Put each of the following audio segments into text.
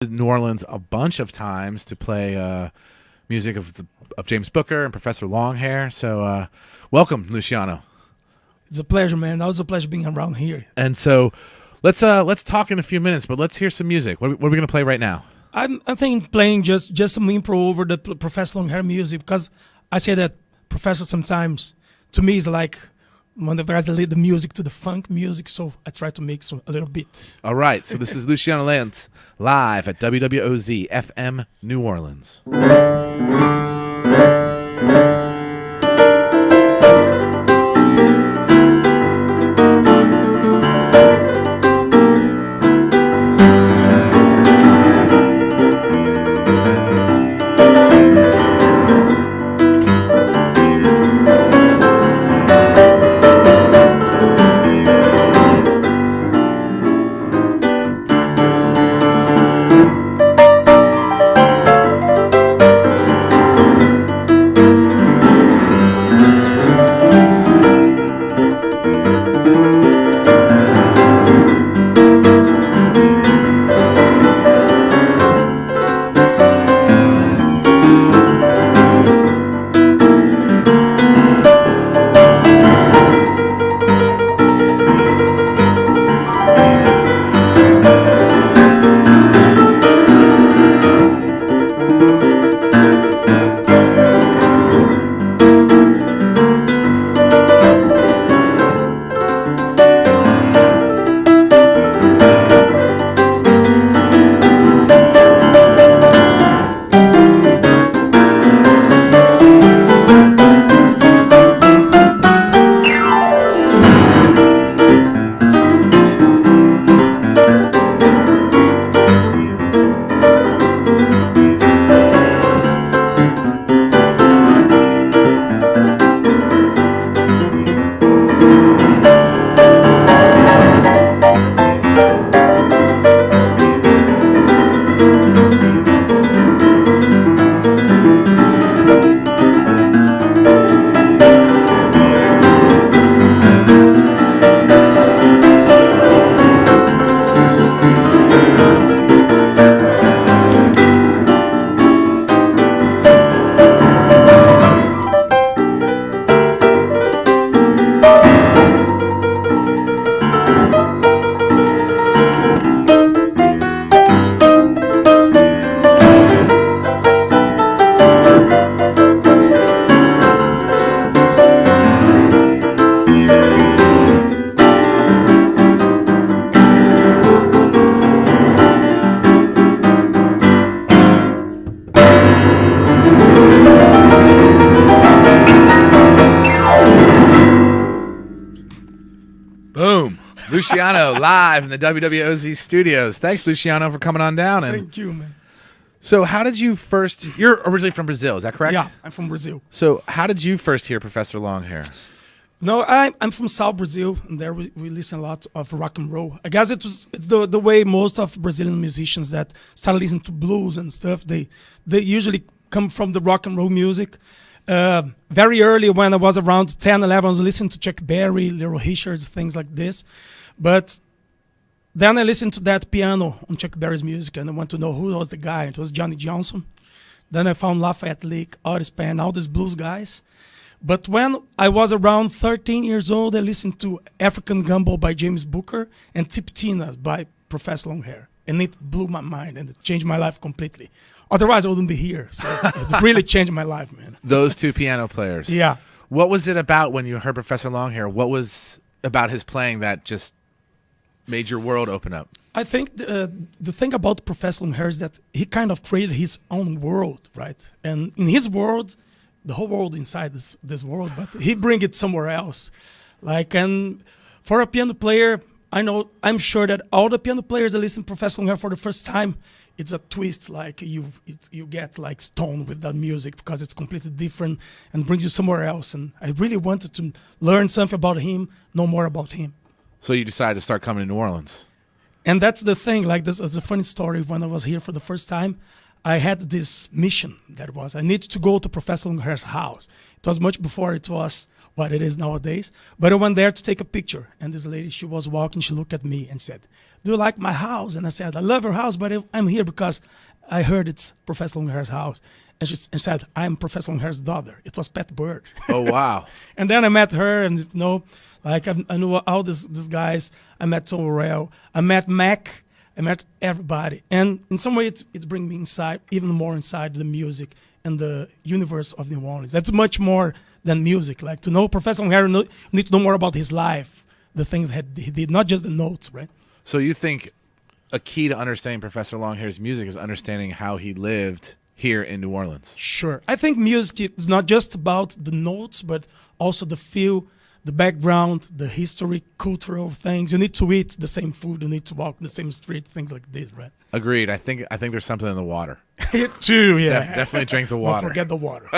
New Orleans a bunch of times to play music of James Booker and Professor Longhair. So welcome, Luciano. It's a pleasure, man. Always a pleasure being around here. And so let's talk in a few minutes, but let's hear some music. What are we going to play right now? I'm thinking playing just some improv over the Professor Longhair music, because I say that Professor sometimes to me is like one of the guys that lead the music to the funk music, so I try to mix a little bit. All right, so this is Luciano Leães live at WWOZ FM New Orleans. Boom. Luciano live in the WWOZ studios. Thanks, Luciano, for coming on down. And Thank you, man. so how did you first... You're originally from Brazil, is that correct? Yeah, I'm from Brazil. So how did you first hear Professor Longhair? No, I'm from South Brazil, and there we listen a lot of rock and roll. I guess it's the way most of Brazilian musicians that start listening to blues and stuff, they usually come from the rock and roll music. Very early, when I was around 10, 11, I was listening to Chuck Berry, Little Richards, things like this. But then I listened to that piano on Chuck Berry's music, and I want to know who was the guy. It was Johnny Johnson. Then I found Lafayette Licks, Otis Spann, all these blues guys. But when I was around 13 years old, I listened to African Gumbo by James Booker and Tip Tina by Professor Longhair. And it blew my mind, and it changed my life completely. Otherwise, I wouldn't be here. So it really changed my life, man. Those two piano players. Yeah. What was it about when you heard Professor Longhair? What was about his playing that just made your world open up? I think the thing about Professor Longhair is that he kind of created his own world, right? And in his world, the whole world inside this world, but he bring it somewhere else. And for a piano player, I'm sure that all the piano players that listen to Professor Longhair for the first time, it's a twist, like you get like stoned with that music because it's completely different and brings you somewhere else. And I really wanted to learn something about him, know more about him. So you decided to start coming to New Orleans. And that's the thing, like this is a funny story. When I was here for the first time, I had this mission that was I needed to go to Professor Longhair's house. It was much before it was what it is nowadays. But I went there to take a picture. And this lady, she was walking, she looked at me and said, "Do you like my house?" And I said, "I love your house, but I'm here because I heard it's Professor Longhair's house." And she said, "I'm Professor Longhair's daughter." It was Pat Bird. Oh, wow. And then I met her, and I knew all these guys. I met Tom Morell. I met Mac. I met everybody. And in some way, it brings me inside, even more inside the music and the universe of New Orleans. That's much more than music. Like, to know Professor Longhair, you need to know more about his life, the things he did, not just the notes, right? So you think a key to understanding Professor Longhair's music is understanding how he lived here in New Orleans? Sure. I think music is not just about the notes, but also the feel, the background, the history, cultural things. You need to eat the same food. You need to walk the same street, things like this, right? Agreed. I think there's something in the water. Too, yeah. Definitely drink the water. Don't forget the water.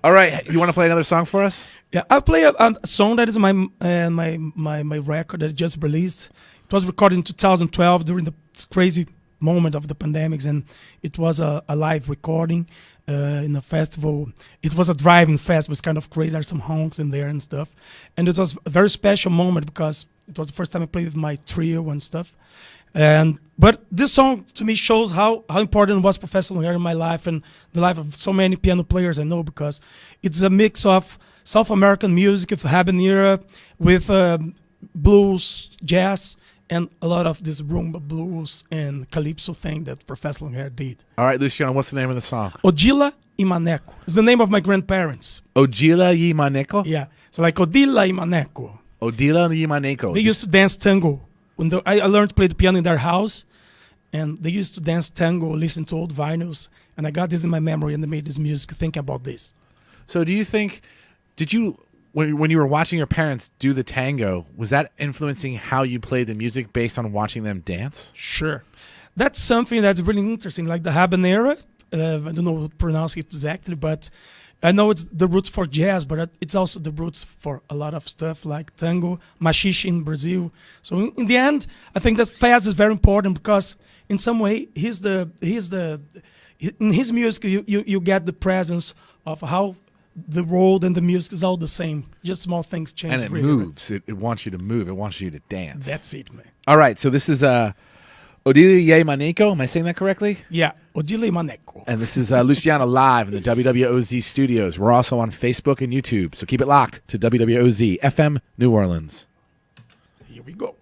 All right. You want to play another song for us? Yeah, I'll play a song that is my record that I just released. It was recorded in 2012 during the crazy moment of the pandemics, and it was a live recording in a festival. It was a driving festival. It was kind of crazy. There's some honks in there and stuff. And it was a very special moment because it was the first time I played with my trio and stuff. But this song to me shows how important was Professor Longhair in my life and the life of so many piano players I know, because it's a mix of South American music of habanera with blues, jazz, and a lot of this rumba blues and calypso thing that Professor Longhair did. All right, Luciano, what's the name of the song? Odila y Maneco. It's the name of my grandparents. Odila y Maneco? Yeah. So like Odila y Maneco. Odila y Maneco. They used to dance tango. I learned to play the piano in their house, and they used to dance tango, listen to old vinyls, and I got this in my memory, and they made this music thinking about this. So do you think, when you were watching your parents do the tango, was that influencing how you played the music based on watching them dance? Sure. That's something that's really interesting, like the habanera. I don't know how to pronounce it exactly, but I know it's the roots for jazz, but it's also the roots for a lot of stuff like tango, machixe in Brazil. So in the end, I think that Fess is very important because in some way, in his music, you get the presence of how the world and the music is all the same. Just small things change. And it moves. It wants you to move. It wants you to dance. That's it, man. All right. So this is Odile Ye Maneco. Am I saying that correctly? Yeah. Odile Maneco. And this is Luciano live in the WWOZ studios. We're also on Facebook and YouTube. So keep it locked to WWOZ FM New Orleans. Here we go.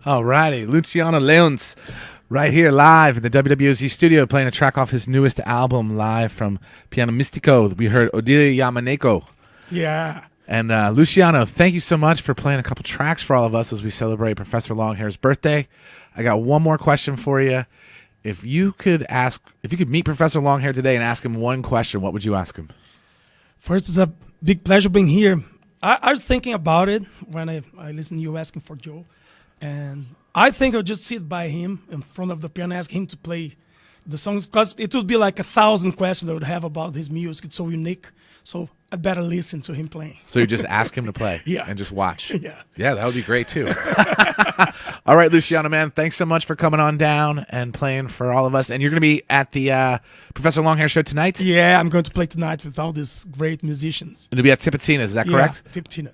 All righty, Luciano Leães, right here live in the WWOZ studio, playing a track off his newest album, live from Piano Mistico. We heard Odile Yamaneko. Yeah. And Luciano, thank you so much for playing a couple tracks for all of us as we celebrate Professor Longhair's birthday. I got one more question for you. If you could meet Professor Longhair today and ask him one question, what would you ask him? First, it's a big pleasure being here. I was thinking about it when I listened to you asking for Joe. And I think I'll just sit by him in front of the piano, ask him to play the songs, because it would be like 1,000 questions I would have about his music. It's so unique. So I better listen to him playing. So you just ask him to play Yeah. and just watch. Yeah. Yeah, that would be great too. All right, Luciano, man, thanks so much for coming on down and playing for all of us. And you're going to be at the Professor Longhair show tonight? Yeah, I'm going to play tonight with all these great musicians. And it'll be at Tipitina's, is that correct? Yeah, Tipitina.